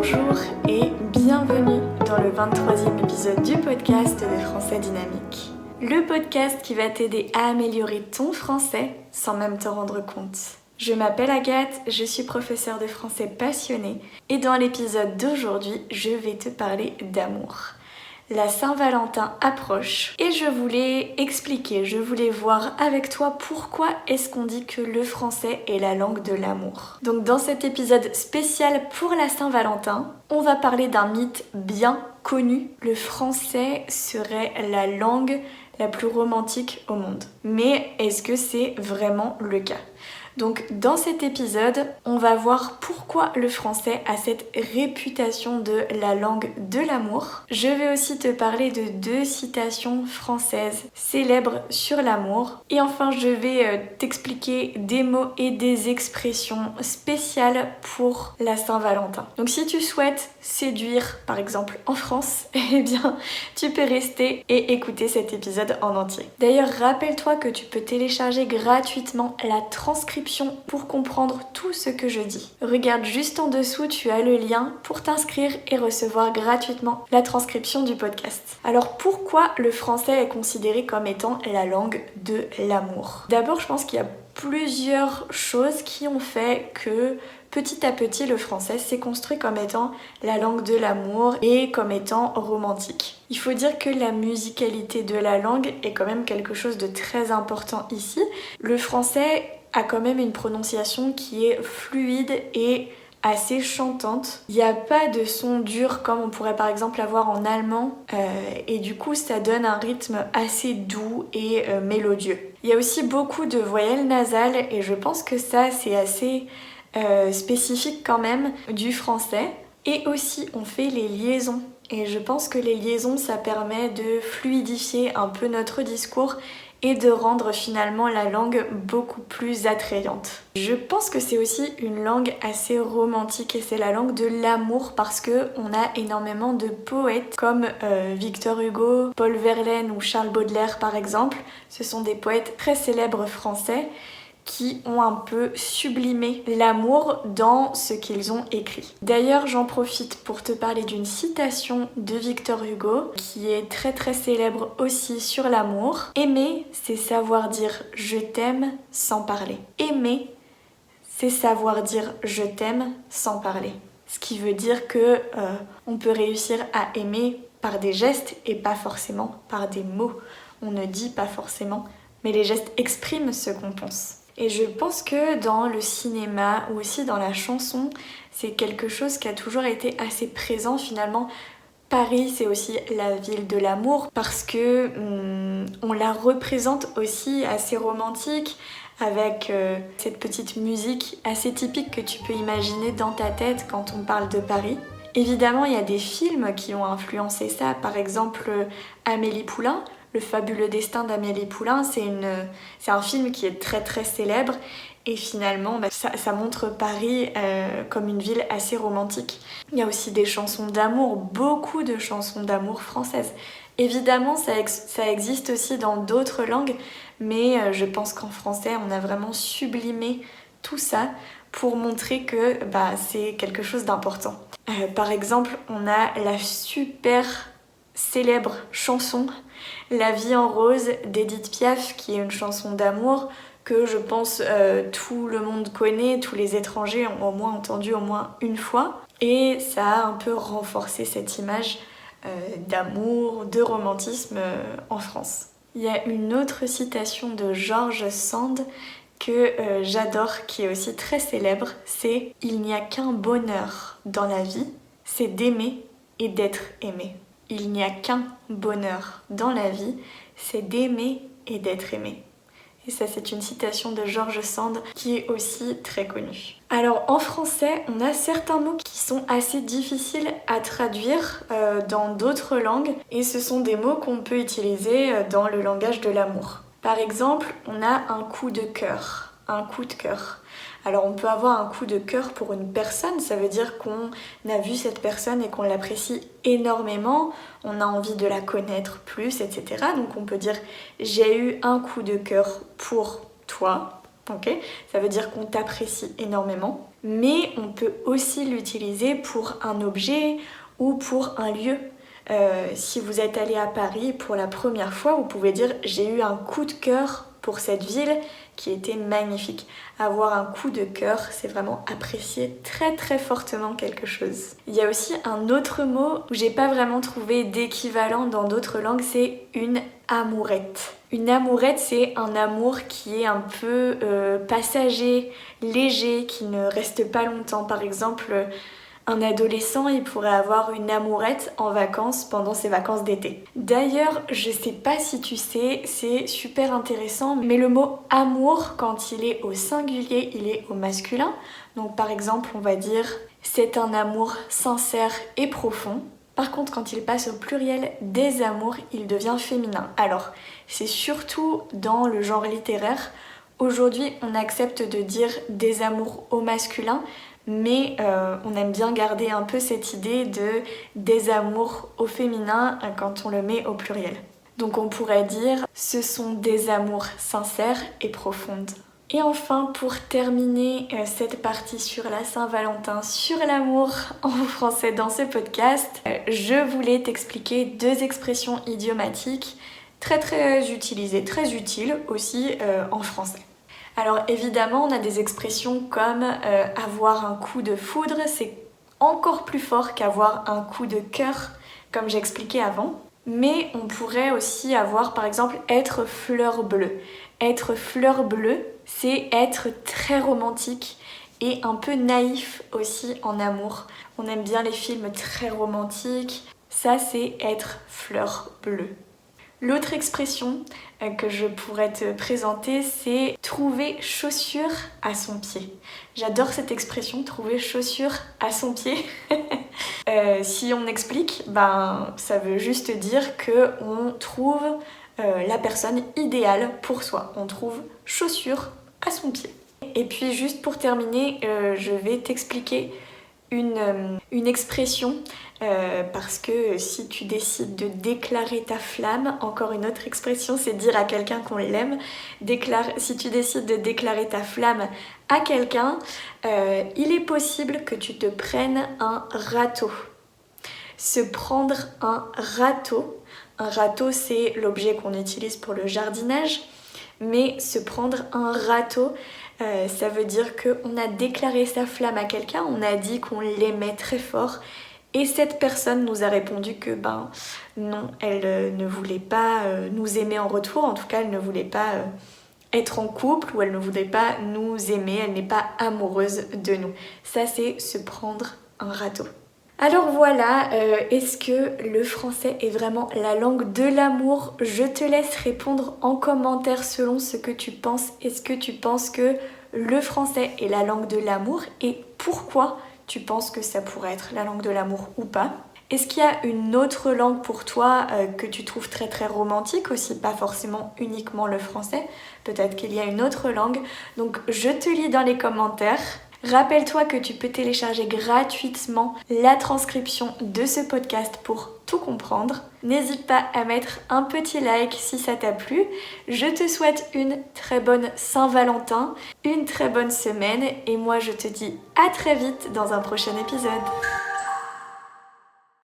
Bonjour et bienvenue dans le 23e épisode du podcast de Français Dynamique. Le podcast qui va t'aider à améliorer ton français sans même te rendre compte. Je m'appelle Agathe, je suis professeure de français passionnée et dans l'épisode d'aujourd'hui, je vais te parler d'amour. La Saint-Valentin approche et je voulais voir avec toi pourquoi est-ce qu'on dit que le français est la langue de l'amour. Donc dans cet épisode spécial pour la Saint-Valentin, on va parler d'un mythe bien connu. Le français serait la langue la plus romantique au monde. Mais est-ce que c'est vraiment le cas ? Donc dans cet épisode, on va voir pourquoi le français a cette réputation de la langue de l'amour. Je vais aussi te parler de 2 citations françaises célèbres sur l'amour. Et enfin, je vais t'expliquer des mots et des expressions spéciales pour la Saint-Valentin. Donc si tu souhaites séduire, par exemple en France, eh bien tu peux rester et écouter cet épisode en entier. D'ailleurs, rappelle-toi que tu peux télécharger gratuitement la transcription pour comprendre tout ce que je dis. Regarde juste en dessous, tu as le lien pour t'inscrire et recevoir gratuitement la transcription du podcast. Alors pourquoi le français est considéré comme étant la langue de l'amour ? D'abord, je pense qu'il y a plusieurs choses qui ont fait que petit à petit, le français s'est construit comme étant la langue de l'amour et comme étant romantique. Il faut dire que la musicalité de la langue est quand même quelque chose de très important ici. Le français a quand même une prononciation qui est fluide et assez chantante. Il n'y a pas de son dur comme on pourrait par exemple avoir en allemand et du coup ça donne un rythme assez doux et mélodieux. Il y a aussi beaucoup de voyelles nasales et je pense que ça c'est assez spécifique quand même du français. Et aussi on fait les liaisons et je pense que les liaisons ça permet de fluidifier un peu notre discours et de rendre finalement la langue beaucoup plus attrayante. Je pense que c'est aussi une langue assez romantique et c'est la langue de l'amour parce que on a énormément de poètes comme Victor Hugo, Paul Verlaine ou Charles Baudelaire par exemple. Ce sont des poètes très célèbres français qui ont un peu sublimé l'amour dans ce qu'ils ont écrit. D'ailleurs, j'en profite pour te parler d'une citation de Victor Hugo qui est très très célèbre aussi sur l'amour. Aimer, c'est savoir dire je t'aime sans parler. Aimer, c'est savoir dire je t'aime sans parler. Ce qui veut dire que on peut réussir à aimer par des gestes et pas forcément par des mots. On ne dit pas forcément, mais les gestes expriment ce qu'on pense. Et je pense que dans le cinéma ou aussi dans la chanson, c'est quelque chose qui a toujours été assez présent finalement. Paris, c'est aussi la ville de l'amour parce que on la représente aussi assez romantique avec cette petite musique assez typique que tu peux imaginer dans ta tête quand on parle de Paris. Évidemment, il y a des films qui ont influencé ça, par exemple Amélie Poulain. Le fabuleux destin d'Amélie Poulain, c'est un film qui est très très célèbre et finalement ça montre Paris comme une ville assez romantique. Il y a aussi des chansons d'amour, beaucoup de chansons d'amour françaises. Évidemment ça existe aussi dans d'autres langues, mais je pense qu'en français on a vraiment sublimé tout ça pour montrer que c'est quelque chose d'important. Par exemple, on a la super célèbre chanson La vie en rose d'Edith Piaf qui est une chanson d'amour que je pense tout le monde connaît, tous les étrangers ont au moins entendu au moins une fois et ça a un peu renforcé cette image d'amour, de romantisme en France. Il y a une autre citation de George Sand que j'adore qui est aussi très célèbre, c'est « Il n'y a qu'un bonheur dans la vie, c'est d'aimer et d'être aimé ». Il n'y a qu'un bonheur dans la vie, c'est d'aimer et d'être aimé. Et ça, c'est une citation de George Sand qui est aussi très connue. Alors, en français, on a certains mots qui sont assez difficiles à traduire dans d'autres langues et ce sont des mots qu'on peut utiliser dans le langage de l'amour. Par exemple, on a un coup de cœur, un coup de cœur. Alors on peut avoir un coup de cœur pour une personne, ça veut dire qu'on a vu cette personne et qu'on l'apprécie énormément, on a envie de la connaître plus, etc. Donc on peut dire j'ai eu un coup de cœur pour toi, ok ? Ça veut dire qu'on t'apprécie énormément. mais on peut aussi l'utiliser pour un objet ou pour un lieu. Si vous êtes allé à Paris pour la première fois, vous pouvez dire « j'ai eu un coup de cœur pour cette ville qui était magnifique ». Avoir un coup de cœur, c'est vraiment apprécier très très fortement quelque chose. Il y a aussi un autre mot où j'ai pas vraiment trouvé d'équivalent dans d'autres langues, c'est une amourette. Une amourette, c'est un amour qui est un peu passager, léger, qui ne reste pas longtemps. Par exemple, un adolescent, il pourrait avoir une amourette en vacances pendant ses vacances d'été. D'ailleurs, je sais pas si tu sais, c'est super intéressant, mais le mot amour, quand il est au singulier, il est au masculin. Donc par exemple, on va dire c'est un amour sincère et profond. Par contre, quand il passe au pluriel des amours, il devient féminin. Alors, c'est surtout dans le genre littéraire. Aujourd'hui, on accepte de dire des amours au masculin, mais on aime bien garder un peu cette idée de des amours au féminin quand on le met au pluriel. Donc on pourrait dire ce sont des amours sincères et profondes. Et enfin, pour terminer cette partie sur la Saint-Valentin, sur l'amour en français dans ce podcast, je voulais t'expliquer 2 expressions idiomatiques très utilisées, très utiles aussi en français. Alors évidemment, on a des expressions comme avoir un coup de foudre, c'est encore plus fort qu'avoir un coup de cœur, comme j'expliquais avant. Mais on pourrait aussi avoir par exemple être fleur bleue. Être fleur bleue, c'est être très romantique et un peu naïf aussi en amour. On aime bien les films très romantiques. Ça, c'est être fleur bleue. L'autre expression que je pourrais te présenter, c'est trouver chaussure à son pied. J'adore cette expression, trouver chaussure à son pied. Si on explique, ça veut juste dire qu'on trouve la personne idéale pour soi. On trouve chaussure à son pied. Et puis juste pour terminer, je vais t'expliquer une expression parce que si tu décides de déclarer ta flamme, encore une autre expression, c'est dire à quelqu'un qu'on l'aime. Si tu décides de déclarer ta flamme à quelqu'un, il est possible que tu te prennes un râteau. Se prendre un râteau c'est l'objet qu'on utilise pour le jardinage, mais se prendre un râteau, ça veut dire qu'on a déclaré sa flamme à quelqu'un, on a dit qu'on l'aimait très fort et cette personne nous a répondu que non, elle ne voulait pas nous aimer en retour, en tout cas elle ne voulait pas être en couple ou elle ne voulait pas nous aimer, elle n'est pas amoureuse de nous. Ça c'est se prendre un râteau. Alors voilà, est-ce que le français est vraiment la langue de l'amour ? Je te laisse répondre en commentaire selon ce que tu penses. Est-ce que tu penses que le français est la langue de l'amour et pourquoi tu penses que ça pourrait être la langue de l'amour ou pas ? Est-ce qu'il y a une autre langue pour toi que tu trouves très romantique aussi, pas forcément uniquement le français ? Peut-être qu'il y a une autre langue. Donc je te lis dans les commentaires. Rappelle-toi que tu peux télécharger gratuitement la transcription de ce podcast pour tout comprendre. N'hésite pas à mettre un petit like si ça t'a plu. Je te souhaite une très bonne Saint-Valentin, une très bonne semaine et moi je te dis à très vite dans un prochain épisode.